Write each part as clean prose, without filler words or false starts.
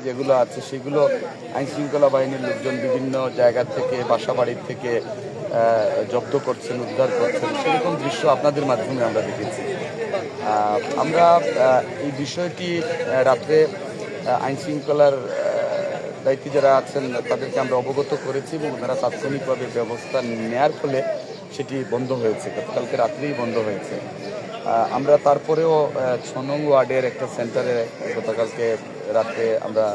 যেগুলো আছে সেগুলো আইনশৃঙ্খলা বাহিনীর লোকজন বিভিন্ন জায়গা থেকে বাসা বাড়ির থেকে জব্দ করছেন, উদ্ধার করছেন, সেরকম দৃশ্য আপনাদের মাধ্যমে আমরা দেখেছি। আমরা এই বিষয়টি রাত্রে আইনশৃঙ্খলার দায়িত্বে যারা আছেন তাদেরকে আমরা অবগত করেছি এবং তারা তাৎক্ষণিকভাবে ব্যবস্থা নেওয়ার ফলে সেটি বন্ধ হয়েছে, গতকালকে রাত্রেই বন্ধ হয়েছে। আমরা তারপরেও 6 নং ওয়ার্ডের একটা সেন্টারে গতকালকে রাতে আমরা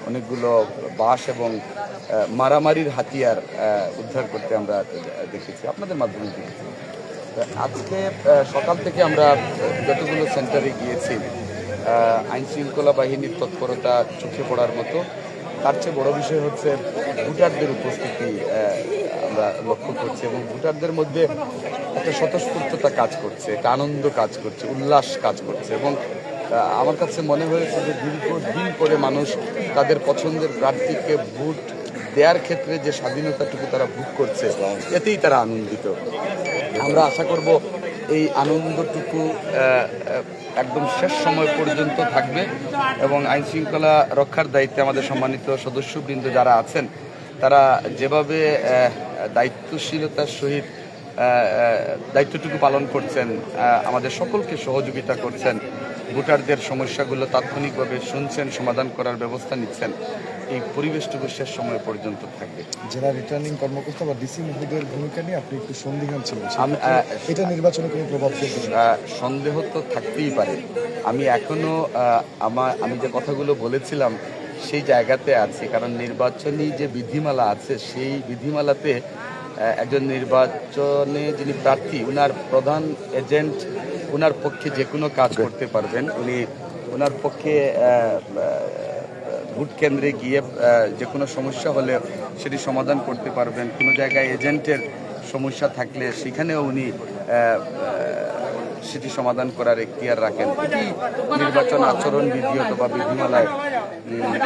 অনেকগুলো বাঁশ এবং মারামারির হাতিয়ার উদ্ধার করতে আমরা দেখেছি, আপনাদের মাধ্যমে দেখেছি। আজকে সকাল থেকে আমরা যতগুলো সেন্টারে গিয়েছি আইনশৃঙ্খলা বাহিনীর তৎপরতা চোখে পড়ার মতো। তার চেয়ে বড় বিষয় হচ্ছে ভোটারদের উপস্থিতি আমরা লক্ষ্য করছি এবং ভোটারদের মধ্যে একটা স্বতঃস্ফূর্ততা কাজ করছে, একটা আনন্দ কাজ করছে, উল্লাস কাজ করছে এবং আমার কাছে মনে হয়েছে যে দীর্ঘদিন পরে মানুষ তাদের পছন্দের প্রার্থীকে ভোট দেওয়ার ক্ষেত্রে যে স্বাধীনতাটুকু তারা ভোগ করছে এতেই তারা আনন্দিত। আমরা আশা করব এই আনন্দটুকু একদম শেষ সময় পর্যন্ত থাকবে এবং আইনশৃঙ্খলা রক্ষার দায়িত্বে আমাদের সম্মানিত সদস্যবৃন্দ যারা আছেন তারা যেভাবে দায়িত্বশীলতার সহিত দায়িত্বটুকু পালন করছেন, আমাদের সকলকে সহযোগিতা করছেন, ভোটারদের সমস্যাগুলো তাৎক্ষণিকভাবে শুনছেন, সমাধান করার ব্যবস্থা নিচ্ছেন, এই পরিবেশটুকু শেষ সময় পর্যন্ত থাকবে। যারা রিটার্নিং কর্মকর্তা বা ডিসি মহোদয়ের ভূমিকা নিয়ে আপনি একটু সন্দিহান ছিলেন, এটা নির্বাচনে কোনো প্রভাব ফেলবে? সন্দেহ তো থাকতেই পারে। আমি এখনো আমি যে কথাগুলো বলেছিলাম সেই জায়গাতে আছি, কারণ নির্বাচনী যে বিধিমালা আছে সেই বিধিমালাতে একজন নির্বাচনে যিনি প্রার্থী উনার প্রধান এজেন্ট উনার পক্ষে যে কোনো কাজ করতে পারবেন, উনি ওনার পক্ষে ভোট কেন্দ্রে গিয়ে যে কোনো সমস্যা হলে সেটি সমাধান করতে পারবেন। কোনো জায়গায় এজেন্টের সমস্যা থাকলে সেখানেও উনি সেটি সমাধান করার এখতিয়ার রাখেন। এটি নির্বাচন আচরণ বিধি অথবা বিধিমালায়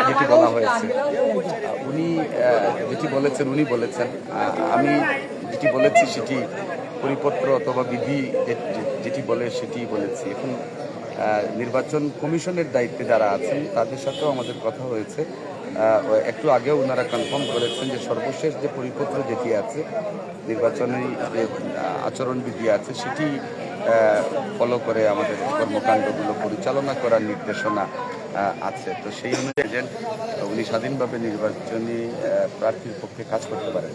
যেটি বলা হয়েছে। উনি যেটি বলেছেন উনি বলেছেন, আমি যেটি বলেছি সেটি পরিপত্র অথবা বিধি যেটি বলে সেটি বলেছি। এখন নির্বাচন কমিশনের দায়িত্বে যারা আছেন তাদের সাথেও আমাদের কথা হয়েছে। একটু আগেও ওনারা কনফার্ম করেছেন যে সর্বশেষ যে পরিপত্র যেটি আছে, নির্বাচনী যে আচরণবিধি আছে সেটি ফলো করে আমাদের কর্মকাণ্ডগুলো পরিচালনা করার নির্দেশনা আছে। তো সেই অনুযায়ী উনি স্বাধীনভাবে নির্বাচনী প্রার্থীর পক্ষে কাজ করতে পারেন।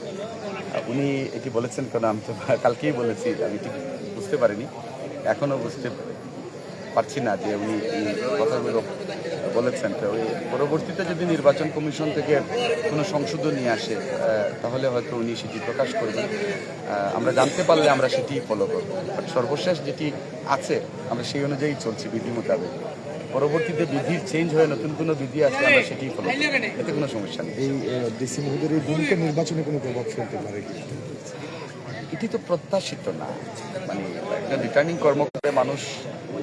উনি এটি বলেছেন কেন আমি তো কালকেই বলেছি, আমি ঠিক বুঝতে পারিনি, এখনও বুঝতে পারছি না যে উনি এই কথাগুলো বলেছেন। তো ওই পরবর্তীতে যদি নির্বাচন কমিশন থেকে কোনো সংশোধন নিয়ে আসে তাহলে হয়তো উনি সেটি প্রকাশ করবেন। আমরা জানতে পারলে আমরা সেটি ফলো করব, বাট সর্বশেষ যেটি আছে আমরা সেই অনুযায়ী চলছি বিধি মোতাবেক। পরবর্তীতে বিধির চেঞ্জ হয়ে নতুন কোনো বিধি আসলে আমরা সেটি ফলো করব, এতে কোনো সমস্যা নেই। এই ডিসি মহোদয়ের এই ভূমিকা নির্বাচনে কোনো প্রভাব ফেলতে পারে কি? এটি তো প্রত্যাশিত না, মানে একটা রিটার্নিং কর্মকর্তা মানুষ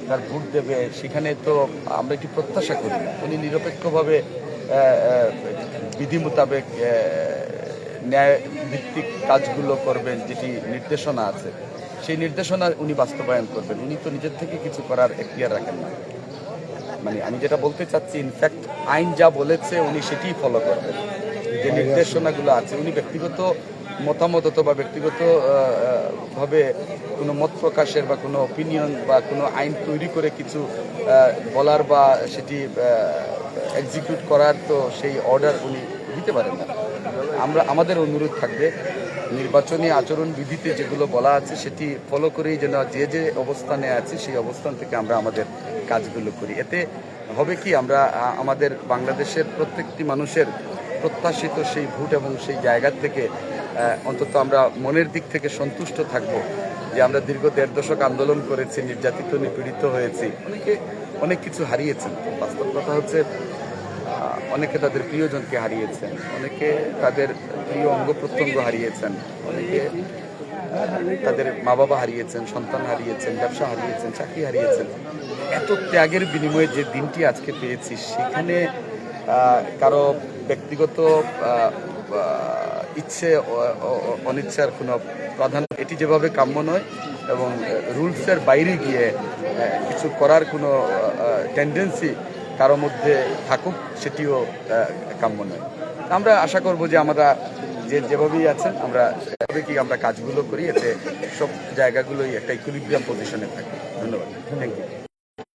তার ভোট দেবে, সেখানে তো আমরা এটি প্রত্যাশা করি না। উনি নিরপেক্ষভাবে বিধি মোতাবেক ন্যায় ভিত্তিক কাজগুলো করবেন, যেটি নির্দেশনা আছে সেই নির্দেশনা উনি বাস্তবায়ন করবেন। উনি তো নিজের থেকে কিছু করার এখতিয়ার রাখেন না। মানে আমি যেটা বলতে চাচ্ছি, ইনফ্যাক্ট আইন যা বলেছে উনি সেটিই ফলো করবেন। যে নির্দেশনাগুলো আছে উনি ব্যক্তিগত মতামত অথবা ব্যক্তিগত ভাবে কোনো মত প্রকাশের বা কোনো অপিনিয়ন বা কোনো আইন তৈরি করে কিছু বলার বা সেটি এক্সিকিউট করার তো সেই অর্ডার উনি দিতে পারেন না। আমাদের অনুরোধ থাকবে নির্বাচনী আচরণ বিধিতে যেগুলো বলা আছে সেটি ফলো করেই যেন যে অবস্থানে আছে সেই অবস্থান থেকে আমরা আমাদের কাজগুলো করি। এতে হবে কি, আমরা আমাদের বাংলাদেশের প্রত্যেকটি মানুষের প্রত্যাশিত সেই ভোট এবং সেই জায়গার থেকে অন্তত আমরা মনের দিক থেকে সন্তুষ্ট থাকব যে আমরা দীর্ঘ 1.5 দশক আন্দোলন করেছি, নির্যাতিত নিপীড়িত হয়েছি, অনেক কিছু হারিয়েছেন। বাস্তব কথা হচ্ছে অনেকে তাদের প্রিয়জনকে হারিয়েছেন, অনেকে তাদের প্রিয় অঙ্গ প্রত্যঙ্গ হারিয়েছেন, অনেকে তাদের মা বাবা হারিয়েছেন, সন্তান হারিয়েছেন, ব্যবসা হারিয়েছেন, চাকরি হারিয়েছেন। এত ত্যাগের বিনিময়ে যে দিনটি আজকে পেয়েছি সেখানে কারো ব্যক্তিগত ইচ্ছে অনিচ্ছার কোনো প্রাধান্য এটি যেভাবে কাম্য নয় এবং রুলসের বাইরে গিয়ে কিছু করার কোনো টেন্ডেন্সি কারো মধ্যে থাকুক, সেটিও কাম্য নয়। আমরা আশা করব যে আমরা যেভাবেই আছেন আমরা সেভাবে কি আমরা কাজগুলো করি, এতে সব জায়গাগুলোই একটা ইকুইলিব্রিয়াম পজিশনে থাকে। ধন্যবাদ, থ্যাংক ইউ।